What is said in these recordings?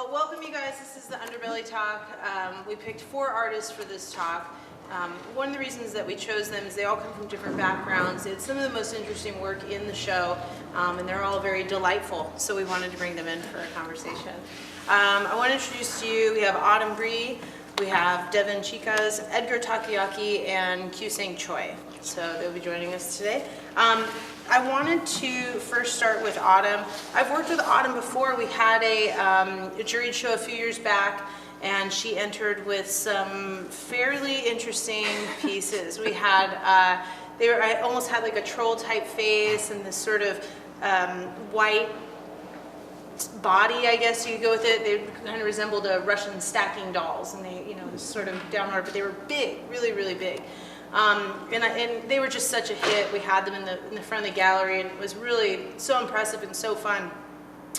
Well, welcome you guys. This is the Underbelly talk. We picked 4 artists for this talk. One of the reasons that we chose them is they all come from different backgrounds. It's some of the most interesting work in the show, and they're all very delightful, so we wanted to bring them in for a conversation. I want to introduce to you, we have Autumn Bree, we have Devin Chicas, Edgar Takoyaki, and Kyoosang Choi. So they'll be joining us today. I wanted to first start with Autumn. I've worked with Autumn before. We had a juried show a few years back, and she entered with some fairly interesting pieces. We had, I almost had like a troll type face and this sort of white body, I guess you could go with it. They kind of resembled a Russian stacking dolls, and they, sort of downward, but they were big, really, really big. And they were just such a hit. We had them in the front of the gallery, and it was really so impressive and so fun.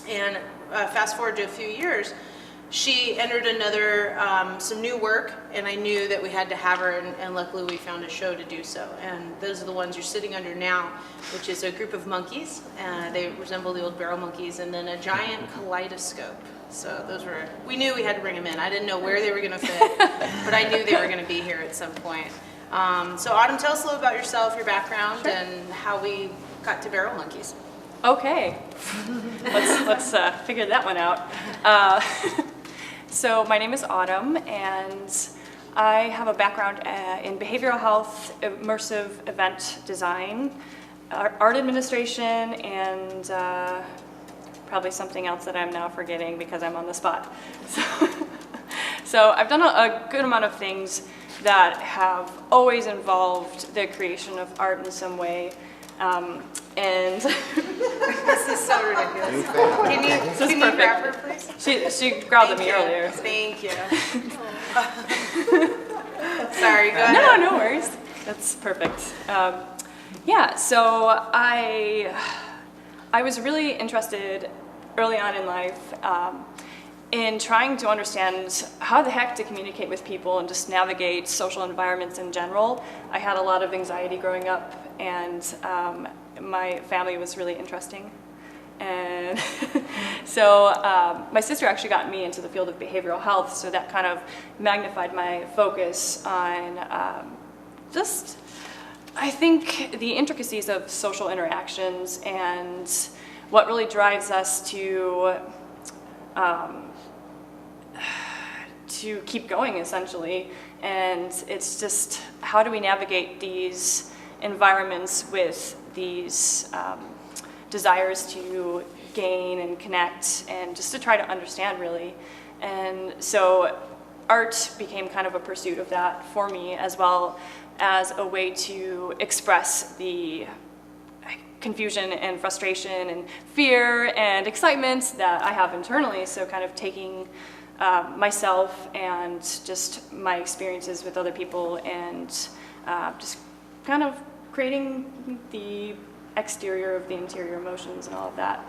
And fast forward to a few years, she entered another, some new work, and I knew that we had to have her, and luckily we found a show to do so. And those are the ones you're sitting under now, which is a group of monkeys. They resemble the old barrel monkeys, and then a giant kaleidoscope. So those were, we knew we had to bring them in. I didn't know where they were going to fit, but I knew they were going to be here at some point. So Autumn, tell us a little about yourself, your background, sure, and how we got to barrel monkeys. Okay, let's figure that one out. So my name is Autumn, and I have a background in behavioral health, immersive event design, art administration, and probably something else that I'm now forgetting because I'm on the spot. So I've done a good amount of things that have always involved the creation of art in some way. And this is so ridiculous. Can you grab her, please? She growled at me earlier. Thank you. Sorry, go ahead. No worries. That's perfect. Yeah, so I was really interested early on in life in trying to understand how the heck to communicate with people and just navigate social environments in general. I had a lot of anxiety growing up, and my family was really interesting. And so my sister actually got me into the field of behavioral health, so that kind of magnified my focus on just, I think, the intricacies of social interactions and what really drives us to keep going, essentially. And it's just, how do we navigate these environments with these desires to gain and connect, and just to try to understand, really. And so art became kind of a pursuit of that for me, as well as a way to express the confusion and frustration and fear and excitement that I have internally. So kind of taking myself and just my experiences with other people and just kind of creating the exterior of the interior emotions and all of that.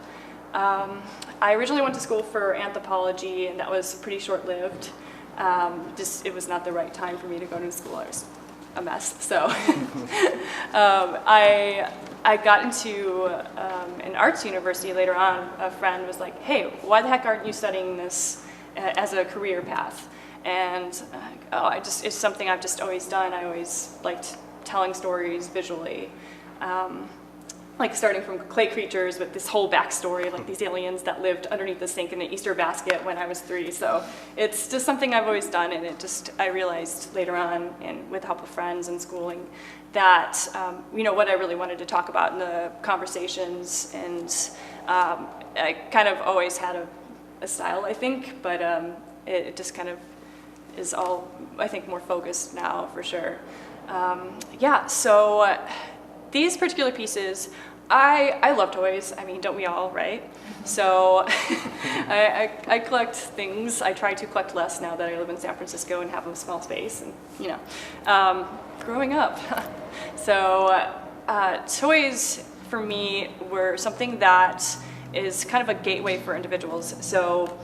I originally went to school for anthropology, and that was pretty short-lived. It was not the right time for me to go to school. I was a mess. So I got into an arts university later on. A friend was like, hey, why the heck aren't you studying this as a career path? And it's something I've just always done. I always liked telling stories visually. Like starting from clay creatures with this whole backstory, like these aliens that lived underneath the sink in an Easter basket when I was 3. So it's just something I've always done, and I realized later on, and with the help of friends and schooling, that what I really wanted to talk about in the conversations. And I kind of always had a style, I think, but it just kind of is all, I think, more focused now, for sure. So these particular pieces, I love toys. I mean, don't we all, right? So I collect things. I try to collect less now that I live in San Francisco and have a small space, and growing up. So toys for me were something that is kind of a gateway for individuals. So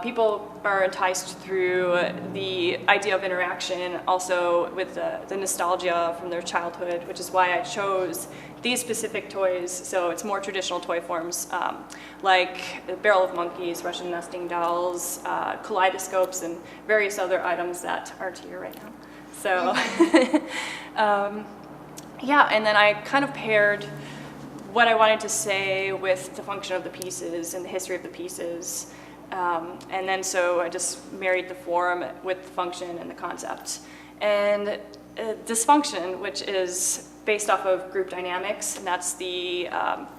People are enticed through the idea of interaction, also with the nostalgia from their childhood, which is why I chose these specific toys. So it's more traditional toy forms, like a barrel of monkeys, Russian nesting dolls, kaleidoscopes, and various other items that aren't here right now. So, yeah, and then I kind of paired what I wanted to say with the function of the pieces and the history of the pieces. And then so I just married the form with the function and the concept. And dysfunction, which is based off of group dynamics, and that's the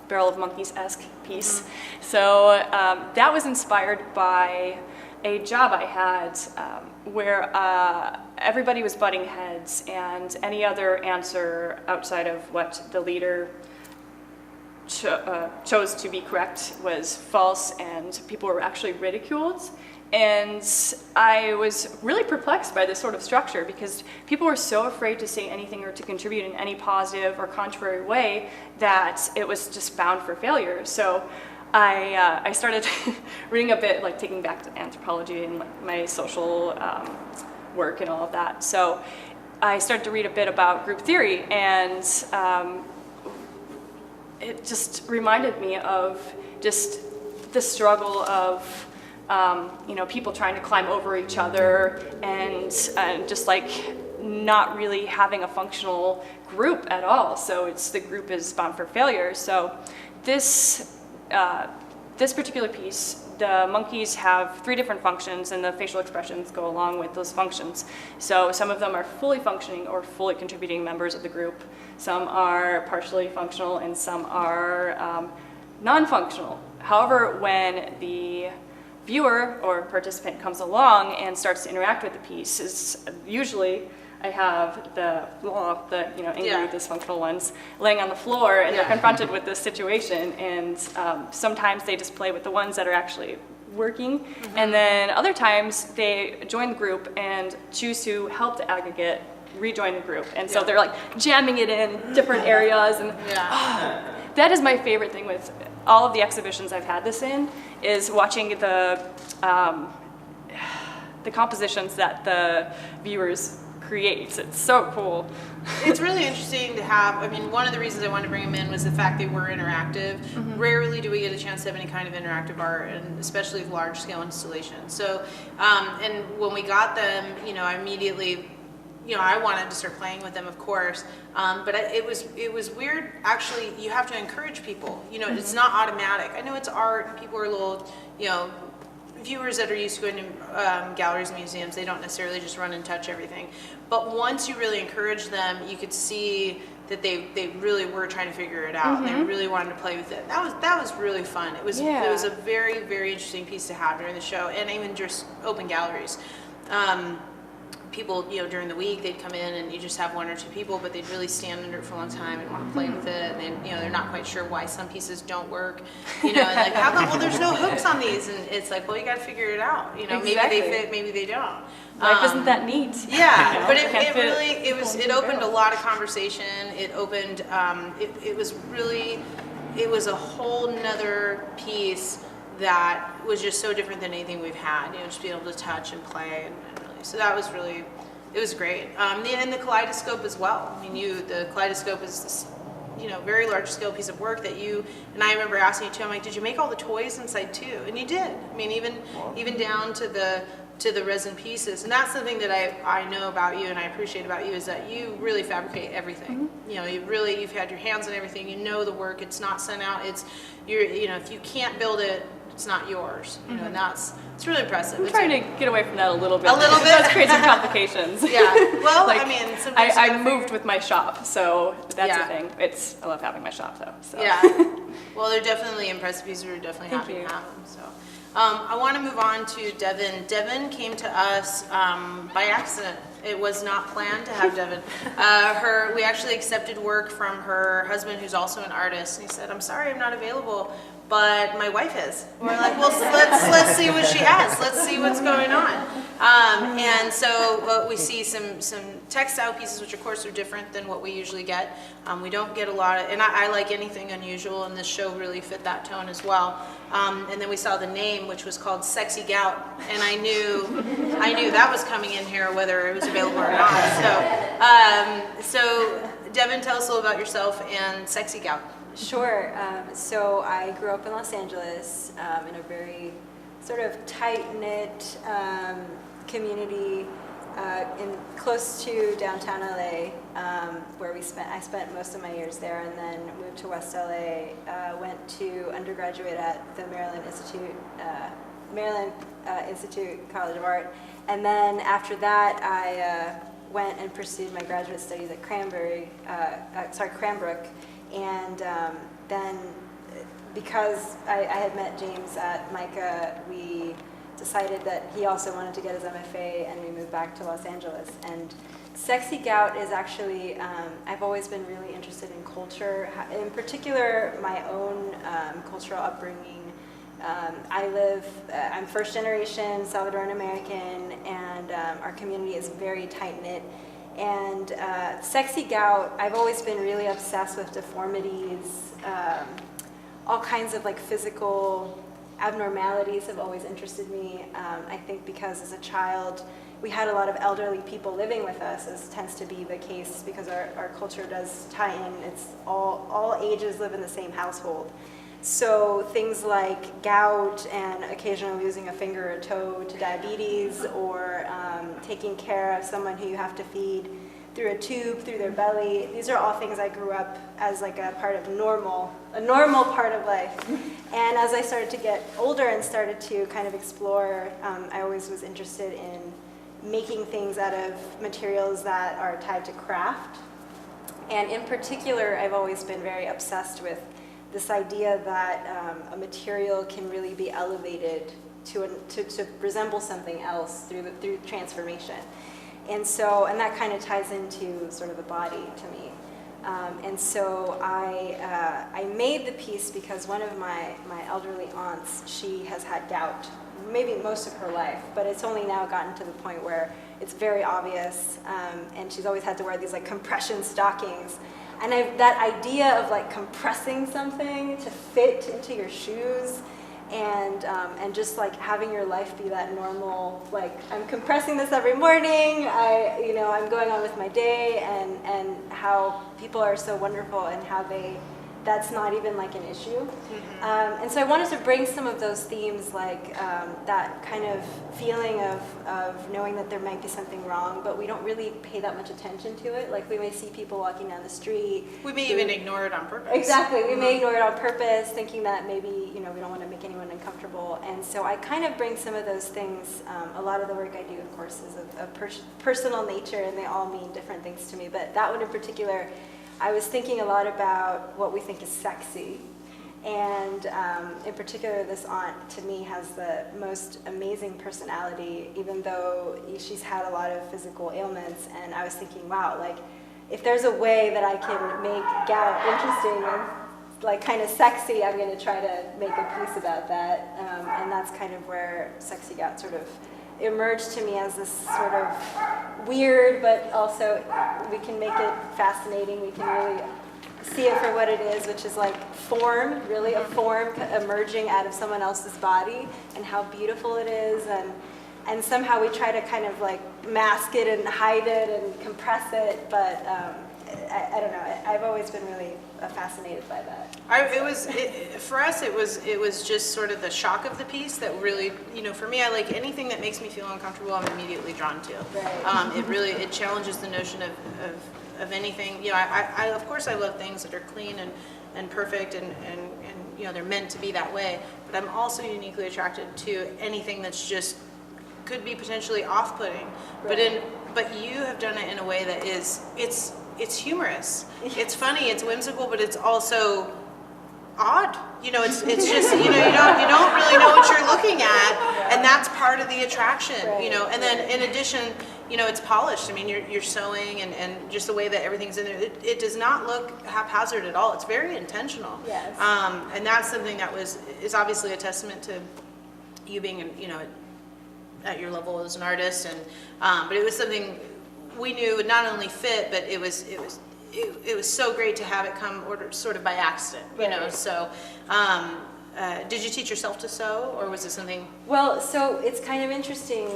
Barrel of Monkeys-esque piece. Mm-hmm. So that was inspired by a job I had where everybody was butting heads, and any other answer outside of what the leader chose to be correct was false, and people were actually ridiculed. And I was really perplexed by this sort of structure because people were so afraid to say anything or to contribute in any positive or contrary way that it was just bound for failure. So I started reading a bit, like taking back to anthropology and like my social work and all of that. So I started to read a bit about group theory, and it just reminded me of just the struggle of people trying to climb over each other, and just like not really having a functional group at all. So the group is bound for failure. So this particular piece, the monkeys have 3 different functions, and the facial expressions go along with those functions. So some of them are fully functioning or fully contributing members of the group. Some are partially functional, and some are non-functional. However, when the viewer or participant comes along and starts to interact with the piece, is usually I have the angry, dysfunctional ones laying on the floor, and they're confronted with this situation, and sometimes they just play with the ones that are actually working, and then other times they join the group and choose to help the aggregate rejoin the group, and so they're like jamming it in different areas, and that is my favorite thing with all of the exhibitions I've had this in, is watching the compositions that the viewers create. It's so cool. It's really interesting to have, I mean, one of the reasons I wanted to bring them in was the fact they were interactive. Mm-hmm. Rarely do we get a chance to have any kind of interactive art, and especially large scale installations. So, and when we got them, I immediately, I wanted to start playing with them, of course, but it was weird. Actually, you have to encourage people. Mm-hmm. It's not automatic. I know it's art, and people are a little, viewers that are used to going to galleries and museums, they don't necessarily just run and touch everything. But once you really encourage them, you could see that they really were trying to figure it out. Mm-hmm. They really wanted to play with it. That was really fun. It was a very, very interesting piece to have during the show, and even just open galleries. People, during the week, they'd come in and you just have 1 or 2 people, but they'd really stand under it for a long time and want to play with it. And they're not quite sure why some pieces don't work. And like, how come? Well, there's no hooks on these, and it's like, well, you got to figure it out. Exactly. Maybe they fit, maybe they don't. Life isn't that neat. Yeah, but it opened a lot of conversation. It opened. It was a whole nother piece that was just so different than anything we've had. Just being able to touch and play and so that was really, it was great. And the kaleidoscope as well. I mean, the kaleidoscope is this, very large scale piece of work that and I remember asking you too, I'm like, did you make all the toys inside too? And you did. I mean, even down to the resin pieces. And that's something that I know about you and I appreciate about you, is that you really fabricate everything. Mm-hmm. You've had your hands on everything, the work, it's not sent out, if you can't build it, it's not yours, mm-hmm. And it's really impressive. I'm trying to get away from that a little bit. A little bit? It does create some complications. Yeah, well, sometimes I moved with my shop, so that's the thing. I love having my shop, though. So. Yeah, well, they're definitely impressive pieces. We're definitely happy to have them. So, I want to move on to Devin. Devin came to us by accident. It was not planned to have Devin. We actually accepted work from her husband, who's also an artist, and he said, I'm sorry I'm not available, but my wife is. We're like, well, let's see what she has. Let's see what's going on. And so we see some textile pieces, which of course are different than what we usually get. We don't get a lot of, and I like anything unusual, and this show really fit that tone as well. And then we saw the name, which was called Sexy Gout, and I knew that was coming in here, whether it was available or not. So Devin, tell us a little about yourself and Sexy Gout. Sure. So I grew up in Los Angeles in a very sort of tight-knit community close to downtown LA, where I spent most of my years there, and then moved to West LA. Went to undergraduate at the Maryland Institute College of Art, and then after that I went and pursued my graduate studies at Cranbrook, and then because I had met James at MICA, we decided that he also wanted to get his MFA, and we moved back to Los Angeles. And Sexy Gout is actually, I've always been really interested in culture, in particular my own cultural upbringing. I'm first generation Salvadoran American, and our community is very tight-knit. And Sexy Gout, I've always been really obsessed with deformities, all kinds of like physical abnormalities have always interested me. I think because as a child, we had a lot of elderly people living with us, as tends to be the case because our culture does tie in. It's all ages live in the same household. So things like gout and occasionally losing a finger or toe to diabetes, or taking care of someone who you have to feed through a tube, through their belly. These are all things I grew up as like a part of a normal part of life. And as I started to get older and started to kind of explore, I always was interested in making things out of materials that are tied to craft. And in particular, I've always been very obsessed with this idea that a material can really be elevated to resemble something else through transformation. And that kind of ties into sort of the body to me. And so I made the piece because one of my elderly aunts, she has had gout, maybe most of her life, but it's only now gotten to the point where it's very obvious, and she's always had to wear these like compression stockings. And that idea of like compressing something to fit into your shoes, and just like having your life be that normal, like I'm compressing this every morning, I'm going on with my day, and how people are so wonderful and how that's not even like an issue. Mm-hmm. And so I wanted to bring some of those themes, like that kind of feeling of knowing that there might be something wrong, but we don't really pay that much attention to it. Like we may see people walking down the street. We may even ignore it on purpose. Exactly, we may ignore it on purpose, thinking that maybe we don't want to make anyone uncomfortable. And so I kind of bring some of those things. A lot of the work I do, of course, is of personal nature, and they all mean different things to me. But that one in particular, I was thinking a lot about what we think is sexy. And in particular, this aunt, to me, has the most amazing personality, even though she's had a lot of physical ailments. And I was thinking, wow, like, if there's a way that I can make gout interesting and like kind of sexy, I'm going to try to make a piece about that. And that's kind of where Sexy Gout sort of emerged to me as this sort of weird, but also we can make it fascinating. We can really see it for what it is, which is like form, really a form emerging out of someone else's body, and how beautiful it is. And somehow we try to kind of like mask it and hide it and compress it, but I don't know. I've always been really fascinated by that. For us, it was just sort of the shock of the piece that really, for me, I like anything that makes me feel uncomfortable. I'm immediately drawn to. Right. It challenges the notion of anything. I of course I love things that are clean and perfect and they're meant to be that way. But I'm also uniquely attracted to anything that's just could be potentially off-putting. Right. But you have done it in a way that it's humorous. It's funny, it's whimsical, but it's also odd. It's just you don't really know what you're looking at, and that's part of the attraction. Right. And then in addition, it's polished. I mean, you're sewing and just the way that everything's in there, it does not look haphazard at all. It's very intentional. Yes. And that's something that is obviously a testament to you being, at your level as an artist. And but it was something we knew would not only fit, but it was so great to have it come sort of by accident, Right. So. Did you teach yourself to sew, or was it something? Well, so it's kind of interesting.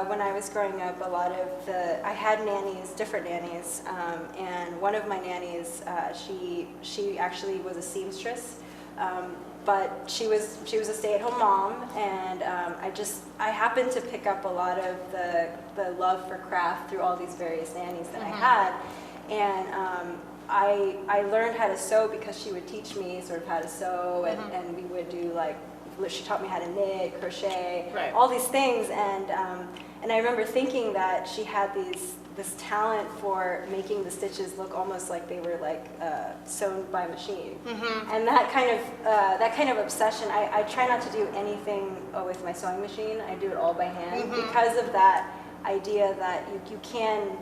When I was growing up, I had nannies, different nannies, and one of my nannies, she actually was a seamstress, but she was a stay-at-home mom, and I happened to pick up a lot of the love for craft through all these various nannies that I had, and I learned how to sew because she would teach me sort of how to sew, and we would do she taught me how to knit, crochet, right. all these things, and I remember thinking that she had this talent for making the stitches look almost like they were sewn by machine, and that kind of obsession. I try not to do anything with my sewing machine. I do it all by hand because of that idea that you can.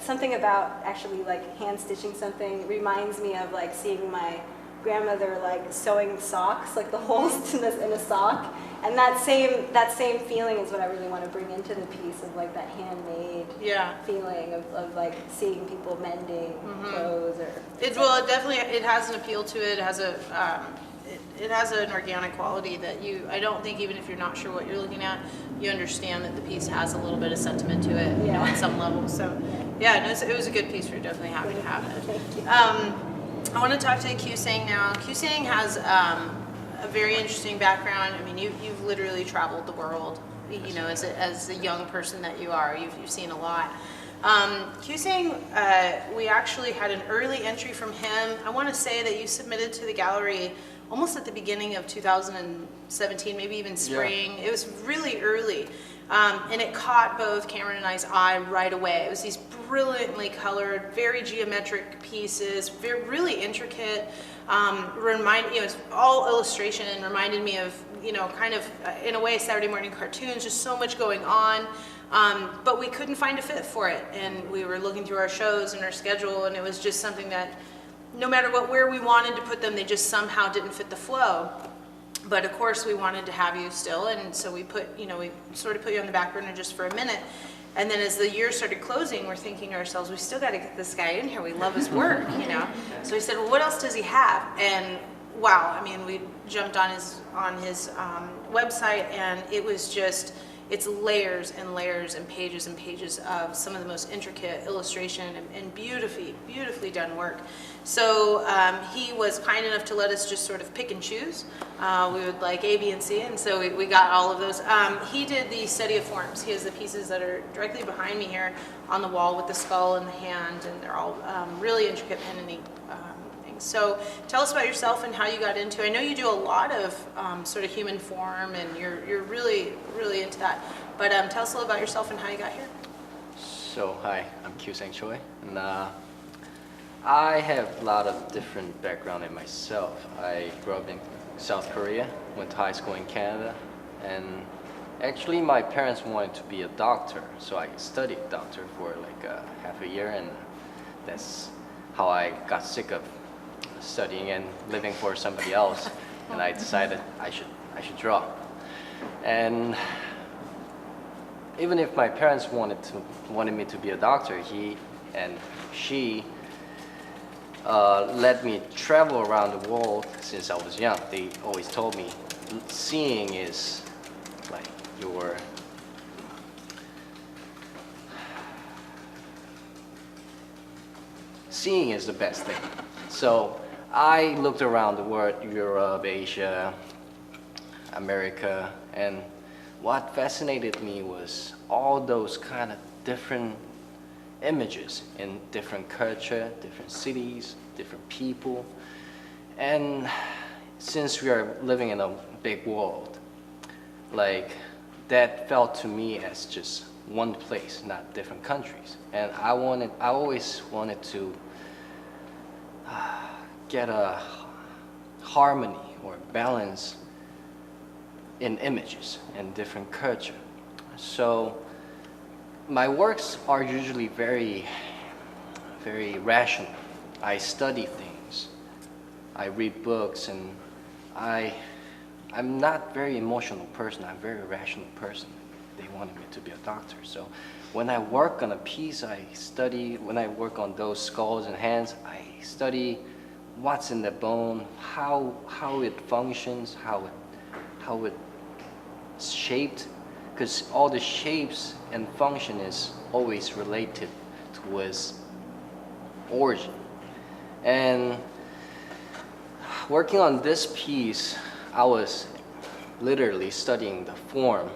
Something about actually hand stitching something reminds me of seeing my grandmother sewing socks, the holes in a sock, and that same feeling is what I really want to bring into the piece of that handmade feeling of seeing people mending clothes or. It definitely has an appeal to it. It has it has an organic quality that I don't think, even if you're not sure what you're looking at, you understand that the piece has a little bit of sentiment to it, on some level. So, yeah, it was a good piece. We're definitely happy to have it. Thank you. I want to talk to Kyoosang now. Kyoosang has a very interesting background. I mean, you've literally traveled the world, as a young person that you are. You've seen a lot. Kyoosang, we actually had an early entry from him. I want to say that you submitted to the gallery almost at the beginning of 2017, maybe even spring. Yeah. It was really early. And it caught both Cameron and I's eye right away. It was these brilliantly colored, very geometric pieces, really intricate. It's all illustration and reminded me of, kind of, in a way, Saturday morning cartoons, just so much going on. But we couldn't find a fit for it. And we were looking through our shows and our schedule, and it was just something that no matter where we wanted to put them, they just somehow didn't fit the flow. But of course we wanted to have you still, and so we sort of put you on the back burner just for a minute. And then as the year started closing, we're thinking to ourselves, we still got to get this guy in here. We love his work, So we said, well, what else does he have? And wow, I mean, we jumped on his website, and it was just, it's layers and layers and pages of some of the most intricate illustration and beautifully done work. So he was kind enough to let us just sort of pick and choose. We would like A, B, and C, and so we got all of those. He did the study of forms. He has the pieces that are directly behind me here on the wall with the skull and the hand, and they're all really intricate pen and ink things. So tell us about yourself and how you got into it. I know you do a lot of sort of human form, and you're really into that. But tell us a little about yourself and how you got here. So hi, I'm Kyoosang Choi, and I have a lot of different background in myself. I grew up in South Korea, went to high school in Canada, and actually my parents wanted to be a doctor, so I studied doctor for half a year, and that's how I got sick of studying and living for somebody else, and I decided I should draw. And even if my parents wanted me to be a doctor, he and she let me travel around the world since I was young. They always told me seeing is seeing is the best thing. So I looked around the world, Europe, Asia, America, and what fascinated me was all those kind of different images in different culture, different cities, different people. And since we are living in a big world, that felt to me as just one place, not different countries. And I always wanted to get a harmony or balance in images and different culture. So my works are usually very, very rational. I study things. I read books, and I'm not very emotional person. I'm a very rational person. They wanted me to be a doctor. So when I work on a piece, I study. When I work on those skulls and hands, I study what's in the bone, how it functions, how it's shaped, because all the shapes and function is always related to its origin. And working on this piece, I was literally studying the form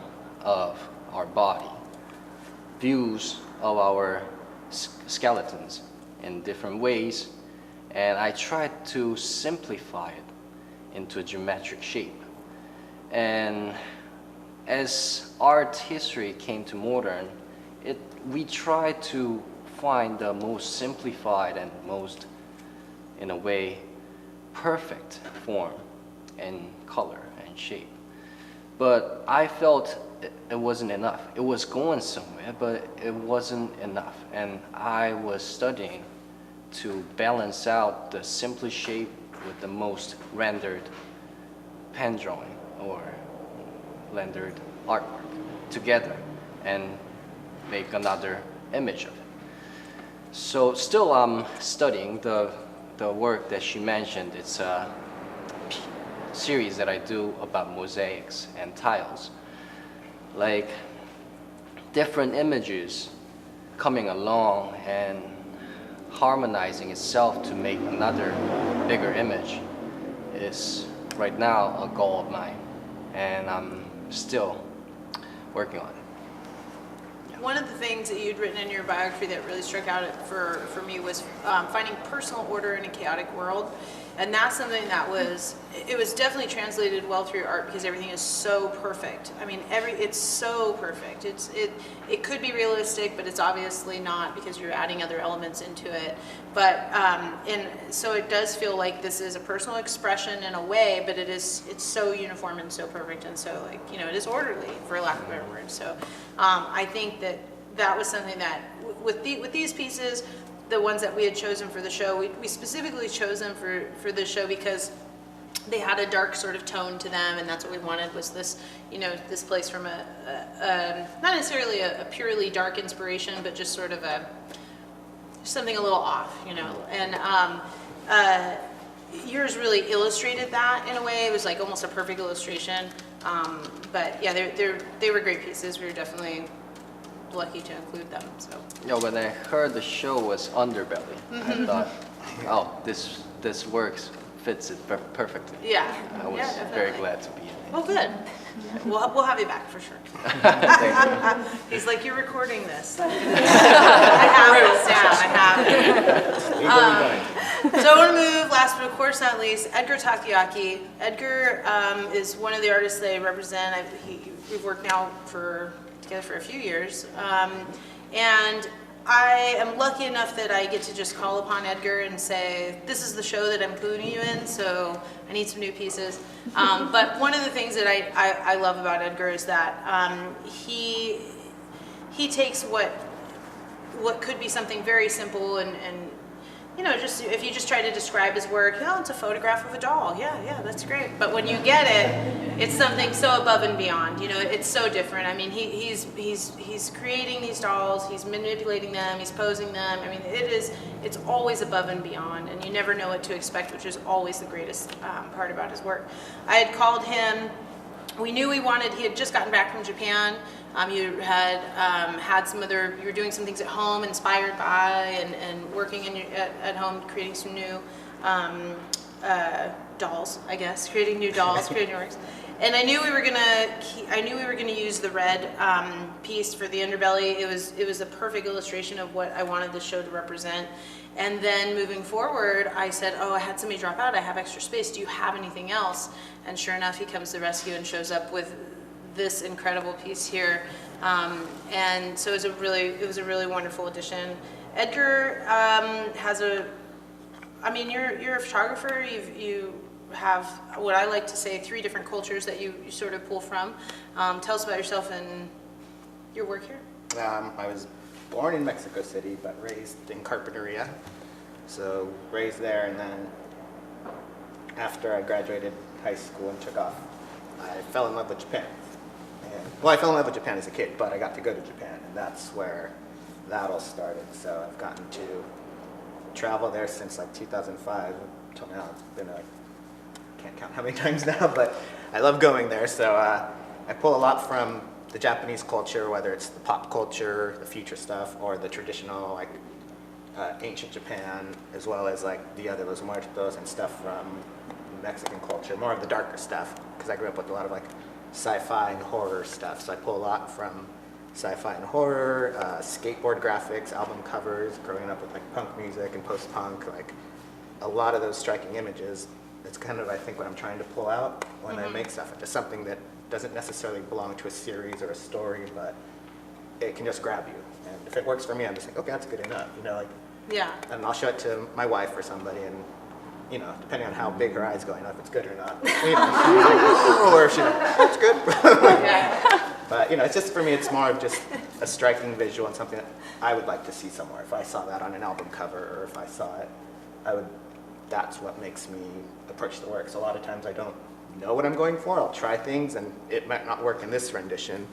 of our body, views of our skeletons in different ways, and I tried to simplify it into a geometric shape. And as art history came to modern, we tried to find the most simplified and most, in a way, perfect form and color and shape. But I felt it wasn't enough. It was going somewhere, but it wasn't enough. And I was studying to balance out the simplest shape with the most rendered pen drawing or rendered artwork together and make another image of it. So still I'm studying the work that she mentioned. It's a series that I do about mosaics and tiles. Like different images coming along and harmonizing itself to make another bigger image is right now a goal of mine, and I'm still working on it. One of the things that you'd written in your biography that really struck out for me was finding personal order in a chaotic world. And that's something that was definitely translated well through your art because everything is so perfect. I mean, it's so perfect. It could be realistic, but it's obviously not because you're adding other elements into it. But so it does feel like this is a personal expression in a way, but it's so uniform and so perfect and so it is orderly, for lack of a better word. So I think that was something that with these pieces, the ones that we had chosen for the show, we specifically chose them for this show because they had a dark sort of tone to them, and that's what we wanted was this, this place from not necessarily a purely dark inspiration, but just sort of something a little off, And yours really illustrated that in a way. It was like almost a perfect illustration. But yeah, they were great pieces. We were definitely lucky to include them. So. When I heard the show was Underbelly, I thought, oh, this works, fits it perfectly. Yeah. I was very glad to be in it. Oh, good. We'll have you back for sure. Thank you. He's like, you're recording this. I have this down. I have it. So I want to move, last but of course not least, Edgar Takoyaki. Edgar is one of the artists that I represent. We've worked now together for a few years. And I am lucky enough that I get to just call upon Edgar and say, this is the show that I'm including you in, so I need some new pieces. But one of the things that I love about Edgar is that he takes what could be something very simple and just if you just try to describe his work, it's a photograph of a doll. Yeah, that's great. But when you get it, it's something so above and beyond. It's so different. I mean, he's creating these dolls. He's manipulating them. He's posing them. I mean, it's always above and beyond, and you never know what to expect, which is always the greatest part about his work. I had called him. We knew he had just gotten back from Japan. You had you were doing some things at home inspired by and working at home, creating some new dolls, I guess, creating new dolls, creating works. And I knew we were gonna use the red piece for the Underbelly. It was a perfect illustration of what I wanted the show to represent. And then moving forward, I said, I had somebody drop out. I have extra space. Do you have anything else? And sure enough, he comes to the rescue and shows up with this incredible piece here. And so it was a really wonderful addition. Edgar you're a photographer. You have what I like to say 3 different cultures that you sort of pull from. Tell us about yourself and your work here. I was born in Mexico City, but raised in Carpinteria. So raised there, and then after I graduated high school and took off, I fell in love with Japan. Well, I fell in love with Japan as a kid, but I got to go to Japan, and that's where that all started. So I've gotten to travel there since like 2005 until now. It's been can't count how many times now, but I love going there. So I pull a lot from the Japanese culture, whether it's the pop culture, the future stuff, or the traditional like ancient Japan, as well as like Dia de los Muertos and stuff from Mexican culture, more of the darker stuff, because I grew up with a lot of like sci-fi and horror stuff. So I pull a lot from sci-fi and horror, skateboard graphics, album covers, growing up with like punk music and post-punk, like a lot of those striking images. It's kind of, I think, what I'm trying to pull out when I make stuff. It's something that doesn't necessarily belong to a series or a story, but it can just grab you. And if it works for me, I'm just like, okay, that's good enough, you know, like. Yeah. And I'll show it to my wife or somebody, and you know, depending on how big her eyes go, you know, if it's good or not. You know, or if she, that's good. But you know, it's just for me, it's more of just a striking visual and something that I would like to see somewhere. If I saw that on an album cover, or if I saw it, that's what makes me approach the work. So a lot of times I don't know what I'm going for. I'll try things, and it might not work in this rendition,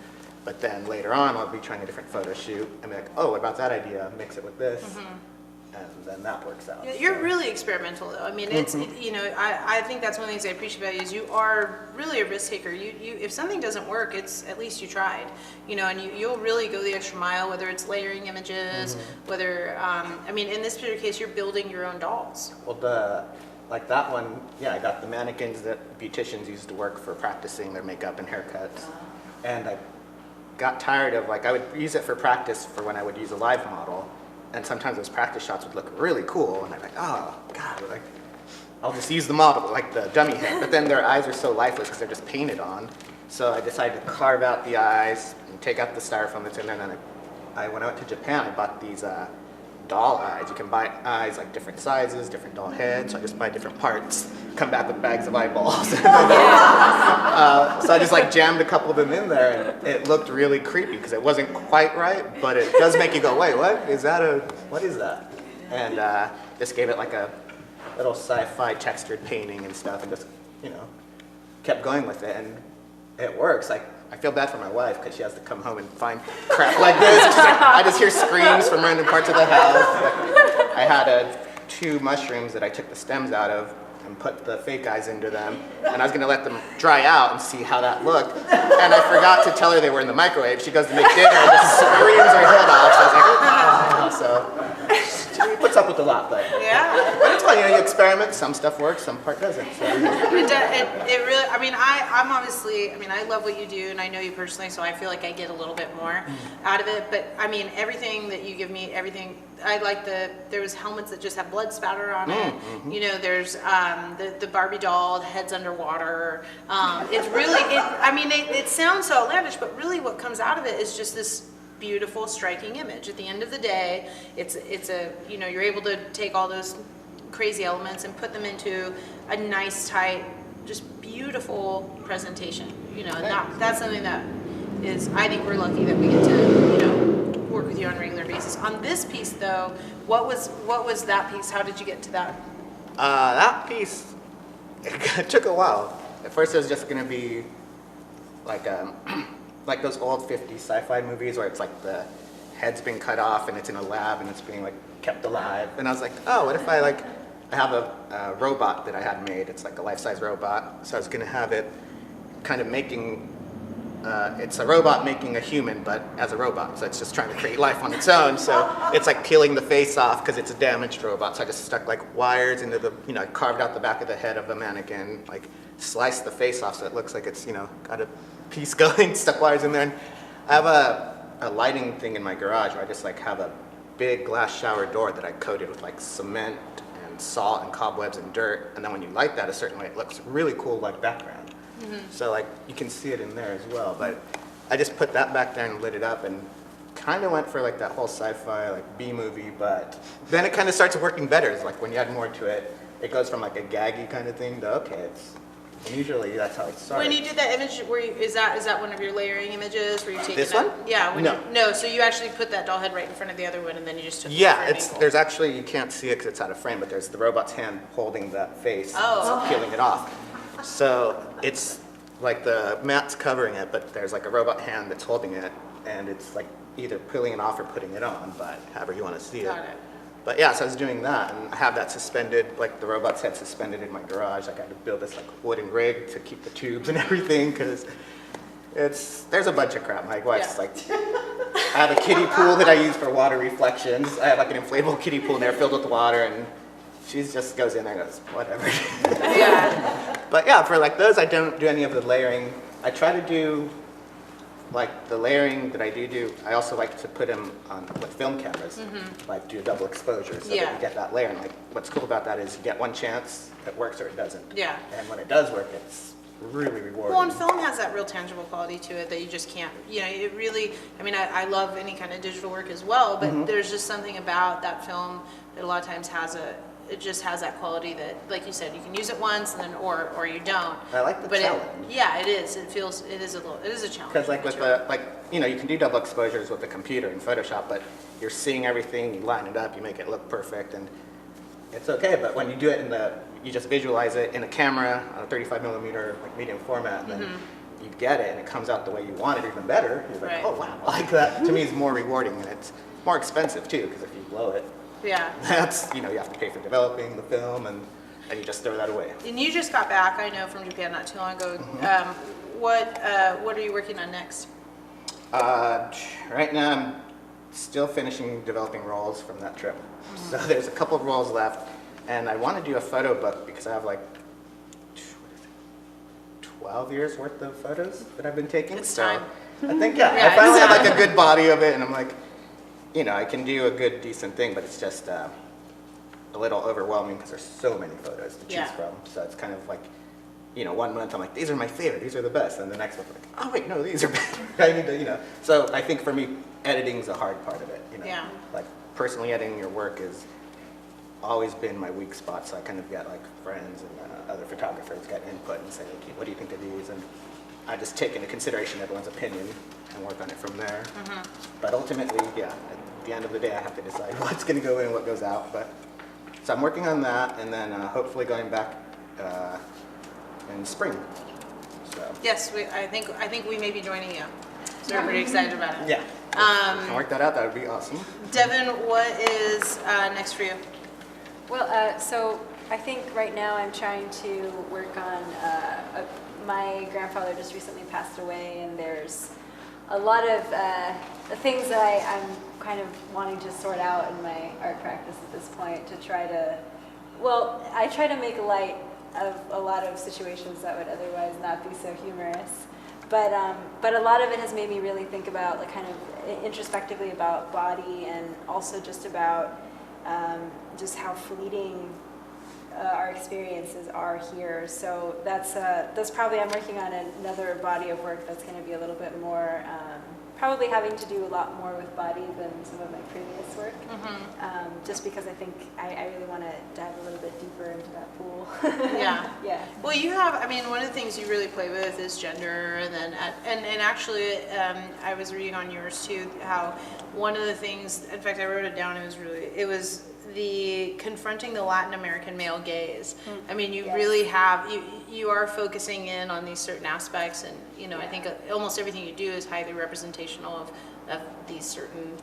but then later on I'll be trying a different photo shoot and be like, oh, what about that idea? Mix it with this. And then that works out. Yeah, you're really experimental, though. I mean, it's you know, I think that's one of the things I appreciate about you is you are really a risk taker. You if something doesn't work, it's at least you tried, you know, and you'll really go the extra mile, whether it's layering images, whether I mean, in this particular case, you're building your own dolls. Well, like that one, yeah, I got the mannequins that beauticians used to work for practicing their makeup and haircuts, and I got tired of like I would use it for practice for when I would use a live model. And sometimes those practice shots would look really cool, and I'm like, oh, God, like, I'll just use the model, like the dummy head. But then their eyes are so lifeless because they're just painted on. So I decided to carve out the eyes and take out the styrofoam that's in there. And then when I went to Japan, I bought these doll eyes. You can buy eyes like different sizes, different doll heads. So I just buy different parts, come back with bags of eyeballs. So I just like jammed a couple of them in there, and it looked really creepy because it wasn't quite right, but it does make you go, wait, what is that? And just gave it like a little sci-fi textured painting and stuff, and just, you know, kept going with it, and it works. Like, I feel bad for my wife because she has to come home and find crap like this. Like, I just hear screams from random parts of the house. Like, I had 2 mushrooms that I took the stems out of and put the fake eyes into them, and I was gonna let them dry out and see how that looked, and I forgot to tell her they were in the microwave. She goes to make dinner and just screams her head off. So I was like, so she puts up with a lot, but Yeah. but it's fun, you know, you experiment. Some stuff works, some part doesn't. So. It really, I mean, I'm obviously, I mean, I love what you do, and I know you personally, so I feel like I get a little bit more out of it, but I mean, everything that you give me, everything, I like there was helmets that just have blood spatter on it, you know, there's the Barbie doll, the head's underwater, it's really, I mean, it sounds so outlandish, but really what comes out of it is just this beautiful, striking image. At the end of the day, it's a, you know, you're able to take all those crazy elements and put them into a nice, tight, just beautiful presentation, you know, and that's something that is, I think we're lucky that we get to, you know, work with you on a regular basis. On this piece, though, what was that piece? How did you get to that? That piece, it took a while. At first it was just going to be like like those old 50s sci-fi movies where it's like the head's been cut off and it's in a lab and it's being like kept alive. And I was like, oh, what if I have a robot that I had made. It's like a life-size robot. So I was going to have it kind of making, it's a robot making a human, but as a robot. So it's just trying to create life on its own. So it's like peeling the face off because it's a damaged robot. So I just stuck like wires into the, you know, I carved out the back of the head of a mannequin, like sliced the face off so it looks like it's, you know, got a piece going, stuck wires in there. And I have a lighting thing in my garage where I just like have a big glass shower door that I coated with like cement and salt and cobwebs and dirt. And then when you light that a certain way, it looks really cool like background. So like you can see it in there as well. But I just put that back there and lit it up and kind of went for like that whole sci-fi like B-movie, but then it kind of starts working better. It's like when you add more to it, it goes from like a gaggy kind of thing to okay, And usually that's how it starts. When you did that image, is that one of your layering images where you take This one? Yeah. No. So you actually put that doll head right in front of the other one, and then you just took it Yeah, from an angle. there's actually, you can't see it because it's out of frame, but there's the robot's hand holding that face, Oh. peeling it off. So it's like the mat's covering it, but there's like a robot hand that's holding it, and it's like either peeling it off or putting it on, but however you want to see it. Got it. But yeah, so I was doing that, and I have that suspended, like the robot's head suspended in my garage. Like I had to build this like wooden rig to keep the tubes and everything, because there's a bunch of crap. My wife's Yeah. like, I have a kiddie pool that I use for water reflections. I have like an inflatable kiddie pool in there filled with water, and she just goes in there and goes, whatever. Yeah. But yeah, for like those, I don't do any of the layering. I try to do like the layering that I do. I also like to put them on with film cameras, like do a double exposure so Yeah. that you get that layer. And like what's cool about that is you get one chance, it works or it doesn't. Yeah. And when it does work, it's really rewarding. Well, and film has that real tangible quality to it that you just can't, it really, I love any kind of digital work as well, but there's just something about that film that a lot of times it just has that quality that, like you said, you can use it once and then, or you don't. I like the challenge. Yeah, it is. It is a challenge. Because like with you can do double exposures with the computer in Photoshop, but you're seeing everything, you line it up, you make it look perfect, and it's okay. But when you do it you just visualize it in a camera on a 35 millimeter like medium format, and then you get it, and it comes out the way you want it, even better. You're like, Right. oh wow, like that. To me, is more rewarding, and it's more expensive too, because if you blow it, Yeah. that's you have to pay for developing the film, and you just throw that away. And you just got back, I know, from Japan not too long ago. What are you working on next? Right now, I'm still finishing developing rolls from that trip. So there's a couple of rolls left, and I want to do a photo book because I have like 12 years worth of photos that I've been taking. It's so time. I think, Yeah, I finally it's have like time. a good body of it, and I'm like, I can do a good, decent thing, but it's just a little overwhelming because there's so many photos to choose Yeah. from. So it's kind of like, 1 month I'm like, these are my favorite, these are the best, and the next month I'm like, oh wait, no, these are better. I need to, So I think for me, editing's a hard part of it. Yeah. Like personally editing your work has always been my weak spot. So I kind of get like friends and other photographers get input and say, okay, what do you think of these? And I just take into consideration everyone's opinion and work on it from there. But ultimately, yeah, at the end of the day, I have to decide what's going to go in and what goes out. But so I'm working on that, and then hopefully going back in spring. So Yes, I think we may be joining you. So we're pretty excited about it. yeah, if I can work that out. That would be awesome. Devin, what is next for you? Well, so I think right now I'm trying to work on, my grandfather just recently passed away, and there's a lot of things that I'm kind of wanting to sort out in my art practice at this point to try to, I try to make light of a lot of situations that would otherwise not be so humorous. But a lot of it has made me really think about, like, kind of introspectively about body, and also just about just how fleeting our experiences are here. So that's probably, I'm working on another body of work that's going to be a little bit more, probably having to do a lot more with body than some of my previous work. Just because I think I really want to dive a little bit deeper into that pool. Yeah. Yeah. Well, you have, one of the things you really play with is gender, and then, and actually, I was reading on yours too, how one of the things, in fact, I wrote it down, it was the confronting the Latin American male gaze. You Yes. really have, you are focusing in on these certain aspects, and, I think almost everything you do is highly representational of these certain,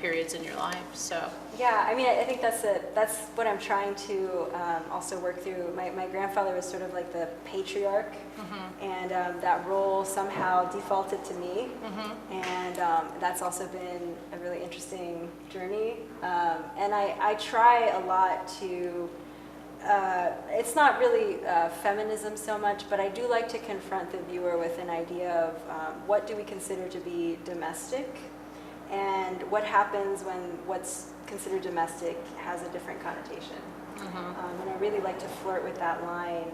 periods in your life, so. Yeah, I think that's what I'm trying to also work through. My grandfather was sort of like the patriarch, and that role somehow defaulted to me, and that's also been a really interesting journey. And I try a lot to, it's not really feminism so much, but I do like to confront the viewer with an idea of what do we consider to be domestic, and what happens when what's considered domestic has a different connotation. And I really like to flirt with that line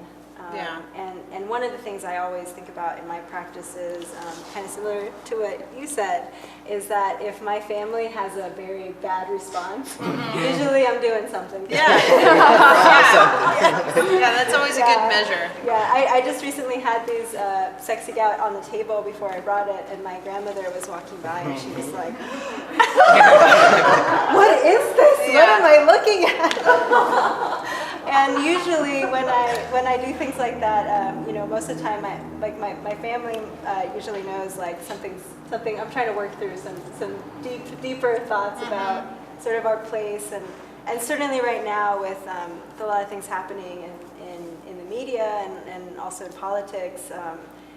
And one of the things I always think about in my practice is kind of similar to what you said, is that if my family has a very bad response, usually I'm doing something good. Yeah, that's always a good measure. Yeah, I just recently had these sexy gout on the table before I brought it, and my grandmother was walking by, and she was like, "What is this? What am I looking at?" And usually when I do things like that, you know, most of the time my family usually knows like something. I'm trying to work through some deeper thoughts about sort of our place, and certainly right now with a lot of things happening in the media and also in politics.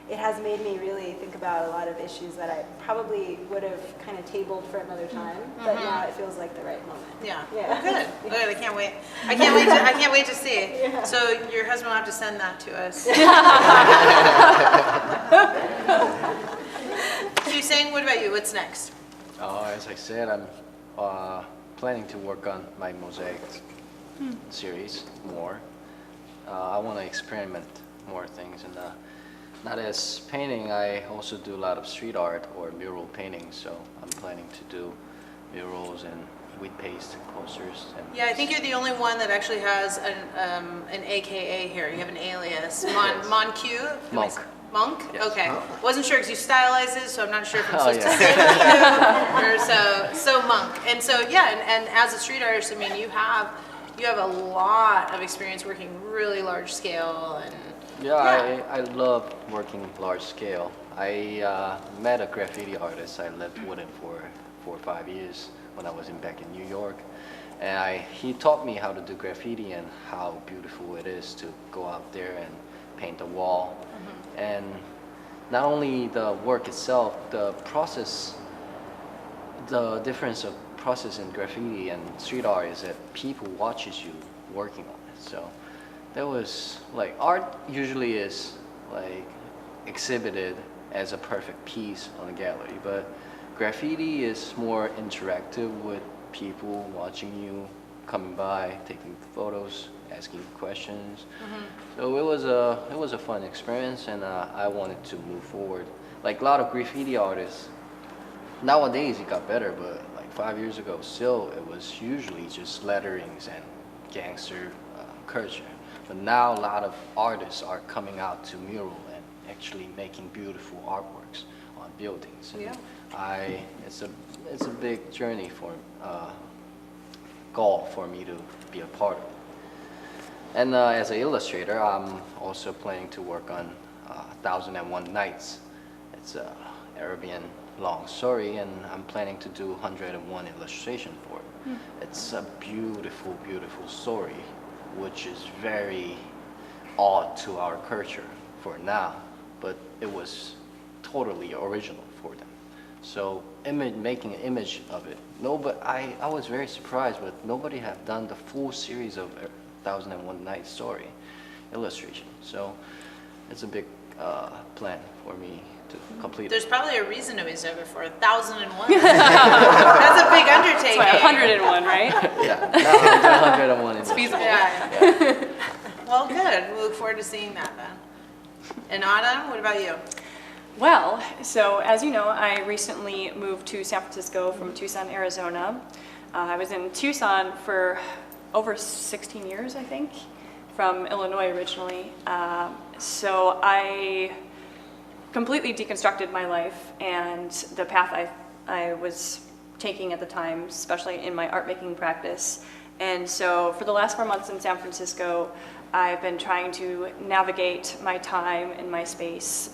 It has made me really think about a lot of issues that I probably would have kind of tabled for another time, but now it feels like the right moment. Yeah. Yeah. Good. Good. I can't wait. I can't wait to see. Yeah. So your husband will have to send that to us. Kyoosang, what about you? What's next? As I said, I'm planning to work on my mosaic series more. I want to experiment more things, and not as painting, I also do a lot of street art or mural painting, so I'm planning to do murals and with paste posters. And Yeah, I think you're the only one that actually has an AKA here. You have an alias. Q? Monk. Monk? Yes. Okay. Wasn't sure because you stylize it, so I'm not sure if I'm supposed to say that or so Monk. And so yeah, and as a street artist, I mean, you have a lot of experience working really large scale and. Yeah, I love working large scale. I met a graffiti artist. I lived with him for 4 or 5 years when I was back in New York. And he taught me how to do graffiti and how beautiful it is to go out there and paint a wall. And not only the work itself, the process, the difference of process in graffiti and street art is that people watches you working on it. So there was like art usually is like exhibited as a perfect piece on a gallery, but graffiti is more interactive with people watching you, coming by, taking photos, asking questions. So it was a fun experience, and I wanted to move forward. Like a lot of graffiti artists nowadays, it got better, but like 5 years ago, still it was usually just letterings and gangster culture. But now a lot of artists are coming out to mural and actually making beautiful artworks on buildings. And it's a big journey for goal for me to be a part of. And as an illustrator, I'm also planning to work on 1001 Nights. It's an Arabian long story, and I'm planning to do 101 illustration for it. It's a beautiful, beautiful story, which is very odd to our culture for now, but it was totally original for them. So making an image of it. No, but I was very surprised, but nobody have done the full series of 1001 Nights story illustration. So it's a big plan for me to complete. There's probably a reason it was over for 1001. That's a big undertaking. That's why 101, right? Yeah, 101 It's feasible. Yeah. Well, good. We look forward to seeing that then. And Anna, what about you? Well, so as you know, I recently moved to San Francisco from Tucson, Arizona. I was in Tucson for over 16 years, I think, from Illinois originally. So I completely deconstructed my life and the path I was taking at the time, especially in my art making practice. And so for the last 4 months in San Francisco, I've been trying to navigate my time and my space.